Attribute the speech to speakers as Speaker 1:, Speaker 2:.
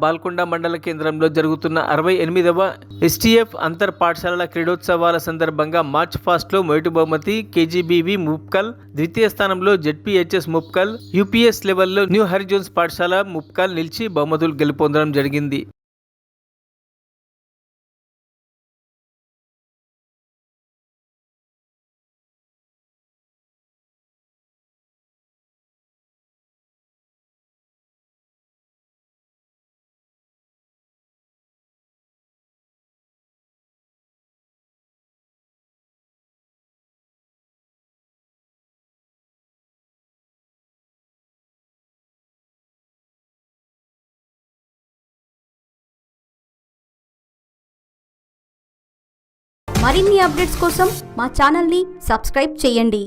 Speaker 1: బాల్కొండ మండల కేంద్రంలో జరుగుతున్న 68వ ఎస్టీఎఫ్ అంతర్ పాఠశాలల క్రీడోత్సవాల సందర్భంగా మార్చ్ ఫాస్ట్ లో మొదటి బహుమతి కేజీబీవి ముప్కల్, ద్వితీయ స్థానంలో జెడ్పీహెచ్ఎస్ ముప్కల్, యూపీఎస్ లెవెల్లో న్యూ హరిజోన్స్ పాఠశాల ముప్కల్ నిలిచి బహుమతులు గెలుపొందడం జరిగింది.
Speaker 2: మరిన్ని అప్డేట్స్ కోసం మా ఛానల్ని సబ్స్క్రైబ్ చేయండి.